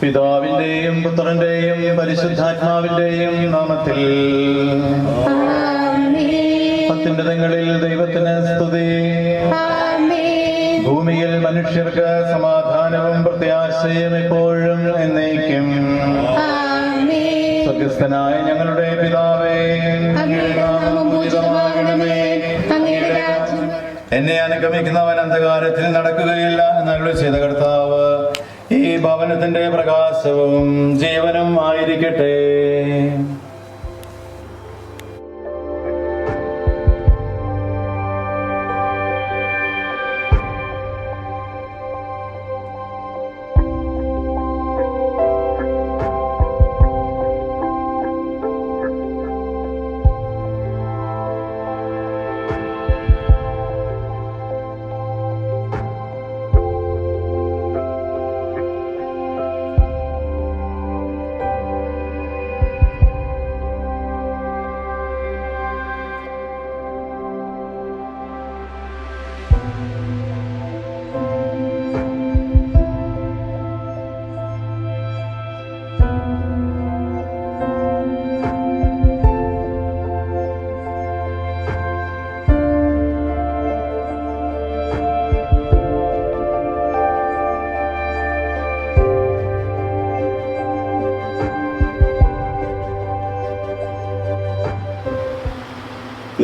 പിതാവിന്റെയും പുത്രന്റെയും പരിശുദ്ധാത്മാവിന്റെയും നാമത്തിൽ അത്യുന്നതങ്ങളിൽ ദൈവത്തിന് സ്തുതി. ഭൂമിയിൽ മനുഷ്യർക്ക് സമാധാനവും പ്രത്യാശയും എപ്പോഴും എന്നേക്കും. സ്വർഗ്ഗസ്ഥനായ ഞങ്ങളുടെ പിതാവേ, എന്നെ അനുഗമിക്കുന്നവൻ അന്ധകാരത്തിൽ നടക്കുകയില്ല എന്നരുളി ചെയ്ത കർത്താവ് ഈ ഭവനത്തിന്റെ പ്രകാശവും ജീവനും ആയിരിക്കട്ടെ.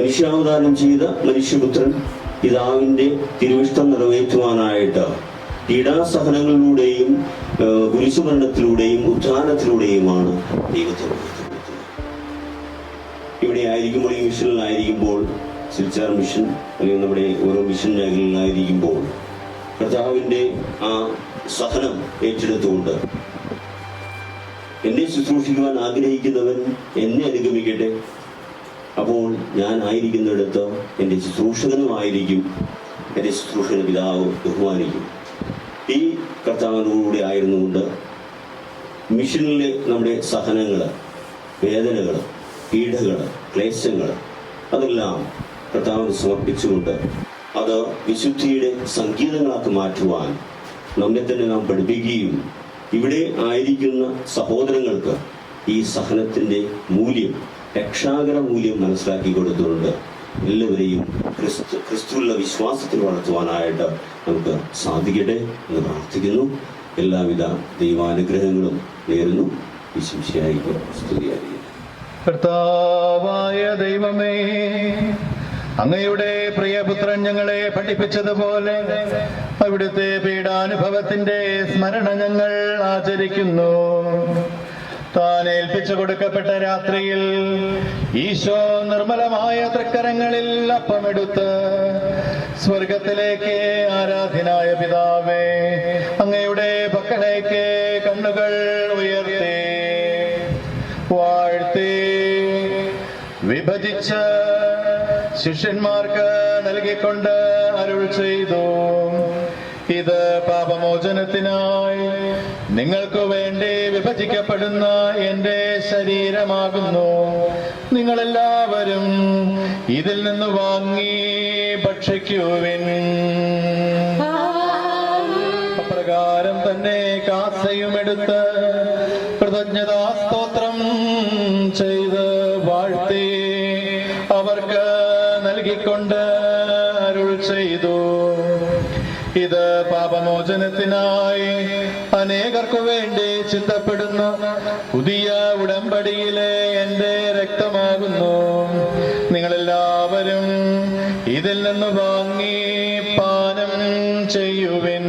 മനുഷ്യാവതാരം ചെയ്ത മനുഷ്യപുത്രൻ പിതാവിന്റെ തിരുവിഷ്ടം നിറവേറ്റുവാനായിട്ട് പീഡാസഹനങ്ങളിലൂടെയും കുരിശുമരണത്തിലൂടെയും ഉത്ഥാനത്തിലൂടെയുമാണ് ദൈവത്തെ പ്രവർത്തിക്കുന്നത്. ഇവിടെ ആയിരിക്കുമ്പോൾ, ഈ മിഷനിലായിരിക്കുമ്പോൾ, സിൽച്ചാർ മിഷൻ അല്ലെങ്കിൽ നമ്മുടെ ഓരോ മിഷൻ മേഖലകളിലായിരിക്കുമ്പോൾ കർത്താവിന്റെ ആ സഹനം ഏറ്റെടുത്തുകൊണ്ട് എന്നെ ശുശ്രൂഷിക്കുവാൻ ആഗ്രഹിക്കുന്നവൻ എന്നെ അനുഗമിക്കട്ടെ, അപ്പോൾ ഞാൻ ആയിരിക്കുന്നിടത്ത് എൻ്റെ ശുശ്രൂഷകനുമായിരിക്കും, എൻ്റെ ശുശ്രൂഷകന് പിതാവ് ബഹുമാനിക്കും. ഈ കർത്താവിനോടുകൂടി ആയിരുന്നുകൊണ്ട് മിഷനിലെ നമ്മുടെ സഹനങ്ങൾ, വേദനകൾ, പീഡകൾ, ക്ലേശങ്ങൾ അതെല്ലാം കർത്താവിന് സമർപ്പിച്ചുകൊണ്ട് അത് വിശുദ്ധിയുടെ സംഗീതങ്ങളാക്കി മാറ്റുവാൻ നമ്മെ തന്നെ നാം പഠിപ്പിക്കുകയും ഇവിടെ ആയിരിക്കുന്ന സഹോദരങ്ങൾക്ക് ഈ സഹനത്തിൻ്റെ മൂല്യം, രക്ഷാകര മൂല്യം മനസ്സിലാക്കി കൊടുത്തുകൊണ്ട് എല്ലാവരെയും ക്രിസ്തുവിലുള്ള വിശ്വാസത്തിൽ വളർത്തുവാനായിട്ട് നമുക്ക് സാധിക്കട്ടെ എന്ന് പ്രാർത്ഥിക്കുന്നു. എല്ലാവിധ ദൈവാനുഗ്രഹങ്ങളും നേരുന്നു. വിശുദ്ധിയായിരിക്കും, സ്തുതിയായിരിക്കും. കർത്താവായ ദൈവമേ, അങ്ങയുടെ പ്രിയപുത്രൻ ഞങ്ങളെ പഠിപ്പിച്ചതുപോലെ അവിടുത്തെ പീഡാനുഭവത്തിന്റെ സ്മരണ ഞങ്ങൾ ആചരിക്കുന്നു. താൻ ഏൽപ്പിച്ചു കൊടുക്കപ്പെട്ട രാത്രിയിൽ ഈശോ നിർമ്മലമായ തൃക്കരങ്ങളിൽ അപ്പമെടുത്ത് സ്വർഗത്തിലേക്ക് ആരാധ്യനായ പിതാവേ, അങ്ങയുടെ പക്കലേക്ക് കണ്ണുകൾ ഉയർത്തി വാഴ്ത്തി വിഭജിച്ച് ശിഷ്യന്മാർക്ക് നൽകിക്കൊണ്ട് അരുൾ ചെയ്തു: ഇത് പാപമോചനത്തിനായി നിങ്ങൾക്ക് വേണ്ടി വിഭജിക്കപ്പെടുന്ന എൻ്റെ ശരീരമാകുന്നു. നിങ്ങളെല്ലാവരും ഇതിൽ നിന്ന് വാങ്ങി ഭക്ഷിക്കുവിൻ. അപ്രകാരം തന്നെ കാസയുമെടുത്ത് കൃതജ്ഞതാസ്തോത്രം ചെയ്ത് വാഴ്ത്തി അവർക്ക് നൽകിക്കൊണ്ട് അരുൾ ചെയ്തു: ഇത് പാപമോചനത്തിനായി അനേകർക്കു വേണ്ടി ചിന്തപ്പെടുന്ന പുതിയ ഉടമ്പടിയിലെ എൻ്റെ രക്തമാകുന്നു. നിങ്ങളെല്ലാവരും ഇതിൽ നിന്ന് വാങ്ങി പാനം ചെയ്യുവിൻ.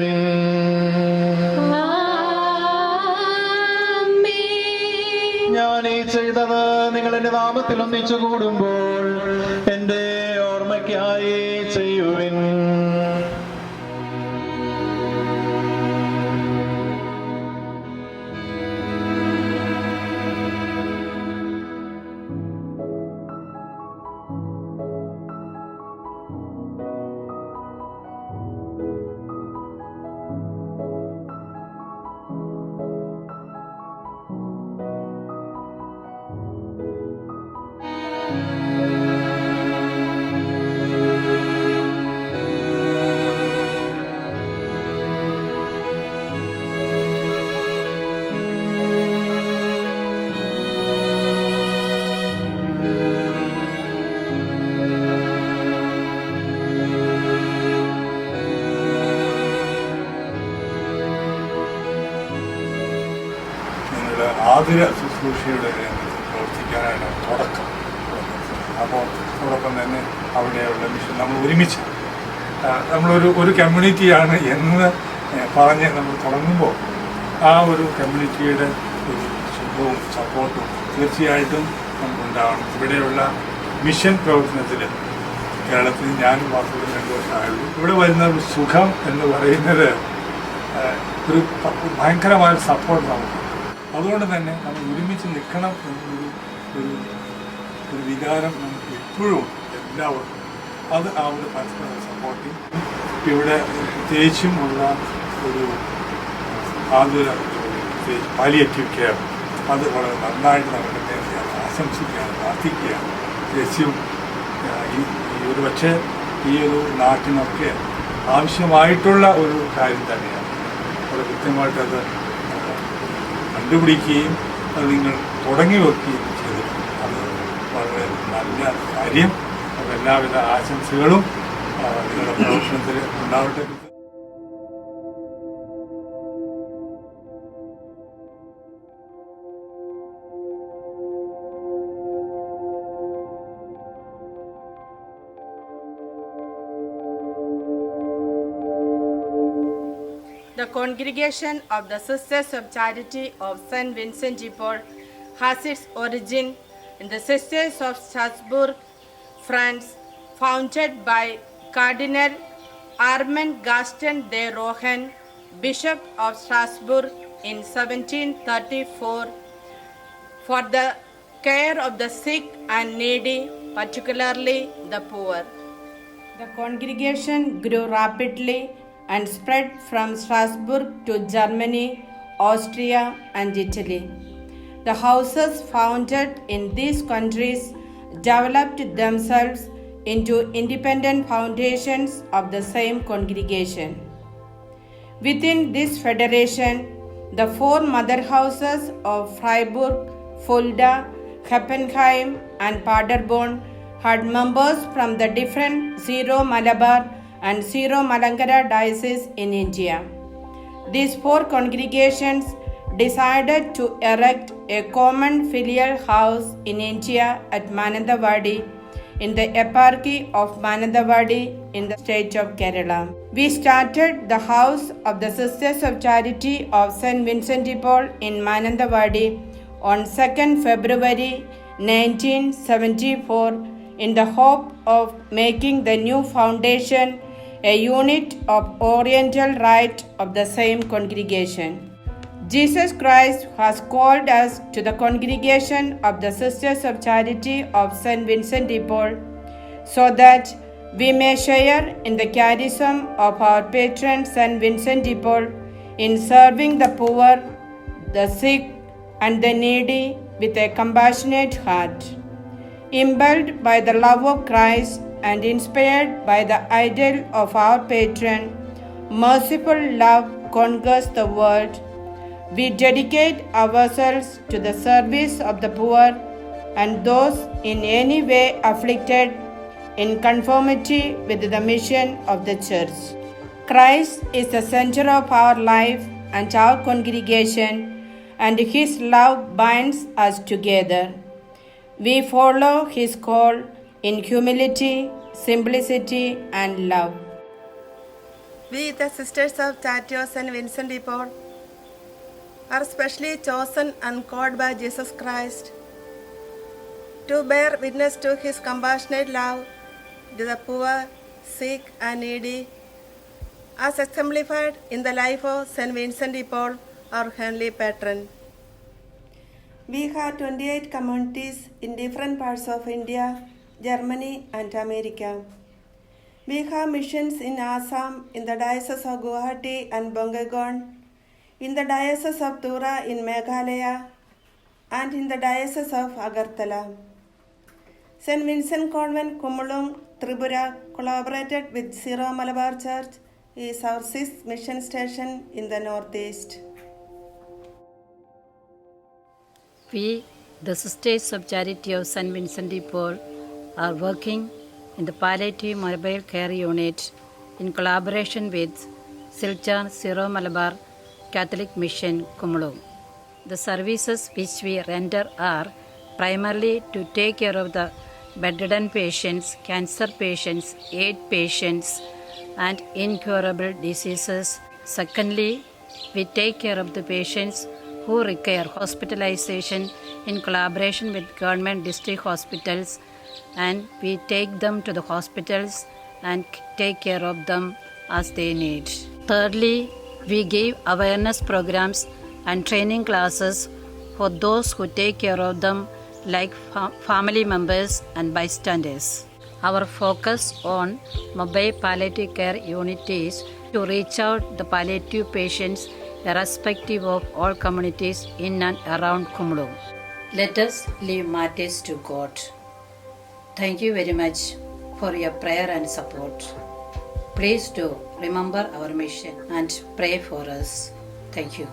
ഞാൻ ഈ ചെയ്തത് നിങ്ങൾ എൻ്റെ നാമത്തിൽ ഒന്നിച്ചു കൂടുമ്പോൾ എൻ്റെ ഓർമ്മയ്ക്കായി ചെയ്യുവിൻ. ആതുര ശുശ്രൂഷയുടെ രംഗത്ത് പ്രവർത്തിക്കാനായിട്ടാണ് തുടക്കം. അപ്പോൾ അതോടൊപ്പം തന്നെ അവിടെയുള്ള മിഷൻ നമ്മൾ ഒരുമിച്ച് നമ്മളൊരു കമ്മ്യൂണിറ്റിയാണ് എന്ന് പറഞ്ഞ് നമ്മൾ തുടങ്ങുമ്പോൾ ആ ഒരു കമ്മ്യൂണിറ്റിയുടെ ഒരു സുഖവും സപ്പോർട്ടും തീർച്ചയായിട്ടും നമുക്കുണ്ടാവണം. ഇവിടെയുള്ള മിഷൻ പ്രവർത്തനത്തിൽ കേരളത്തിൽ ഞാനും വാസ്തവത്തിൽ 2 വർഷമായുള്ളൂ. ഇവിടെ വരുന്ന ഒരു സുഖം എന്ന് പറയുന്നത് ഒരു ഭയങ്കരമായ സപ്പോർട്ട് നമുക്ക്. അതുകൊണ്ട് തന്നെ നമ്മൾ ഒരുമിച്ച് നിൽക്കണം എന്നൊരു ഒരു വികാരം നമുക്ക് എപ്പോഴും എല്ലാവർക്കും അത് ആ ഒരു പരസ്പര സപ്പോർട്ടിങ് ഇവിടെ പ്രത്യേകിച്ചും ഉള്ള ഒരു ആതുര പാലിയേറ്റീവ് കെയർ അത് വളരെ നന്നായിട്ട് നടക്കട്ടെ എന്ന് ഞാൻ ആശംസിക്കുകയാണ്, പ്രാർത്ഥിക്കുകയാണ്. പ്രത്യേകിച്ചും ഈ ഒരു പക്ഷേ ഈ ഒരു നാട്ടിനൊക്കെ ആവശ്യമായിട്ടുള്ള ഒരു കാര്യം തന്നെയാണ്. വളരെ കൃത്യമായിട്ടത് കണ്ടുപിടിക്കുകയും അത് നിങ്ങൾ തുടങ്ങി വെക്കുകയും ചെയ്തിട്ടുണ്ട്. അത് വളരെ നല്ല കാര്യം. അപ്പോൾ എല്ലാവിധ ആശംസകളും നിങ്ങളുടെ പ്രവർത്തനത്തിൽ ഉണ്ടാവട്ടെ. The Congregation of the Sisters of Charity of St. Vincent de Paul has its origin in the Sisters of Strasbourg, France, founded by Cardinal Armand Gaston de Rohan, Bishop of Strasbourg in 1734, for the care of the sick and needy, particularly the poor. The congregation grew rapidly and spread from Strasbourg to Germany, Austria, and Italy. The houses founded in these countries developed themselves into independent foundations of the same congregation. Within this federation, the 4 mother houses of Freiburg, Fulda, Heppenheim, and Paderborn had members from the different Syro-Malabar and Syro-Malankara dioceses in India. These 4 congregations decided to erect a common filial house in India at Mananthavadi in the eparchy of Mananthavadi in the state of Kerala. We started the House of the Sisters of Charity of St. Vincent de Paul in Mananthavadi on 2nd February 1974 in the hope of making the new foundation a unit of Oriental rite of the same congregation. Jesus Christ has called us to the congregation of the Sisters of Charity of St. Vincent de Paul so that we may share in the charism of our patron St. Vincent de Paul in serving the poor, the sick, and the needy with a compassionate heart. Impelled by the love of Christ and inspired by the ideal of our patron, merciful love conquers the world. We dedicate ourselves to the service of the poor and those in any way afflicted in conformity with the mission of the Church. Christ is the center of our life and our congregation, and His love binds us together. We follow His call in humility, simplicity, and love. We, the Sisters of Charity of St. Vincent de Paul, are specially chosen and called by Jesus Christ to bear witness to His compassionate love to the poor, sick, and needy, as exemplified in the life of St. Vincent de Paul, our heavenly patron. We have 28 communities in different parts of India, Germany, and America. We have missions in Assam, in the Diocese of Guwahati and Bangladesh, in the Diocese of Tura in Meghalaya, and in the Diocese of Agartala. St. Vincent Convent, Kumulum, Tripura, collaborated with Syro-Malabar Church, is our 6th mission station in the Northeast. We, the Sisters of Charity of St. Vincent de Paul, are working in the Palliative Mobile Care Unit in collaboration with Silchar Syro-Malabar Catholic Mission, Kumulum. The services which we render are primarily to take care of the bedridden patients, cancer patients, AIDS patients, and incurable diseases. Secondly, we take care of the patients who require hospitalization in collaboration with government district hospitals, and we take them to the hospitals and take care of them as they need. Thirdly, we give awareness programs and training classes for those who take care of them, like family members and bystanders. Our focus on mobile palliative care unit is to reach out the palliative patients irrespective of all communities in and around Kumlu. Let us leave matters to God. Thank you very much for your prayer and support. Please do remember our mission and pray for us. Thank you.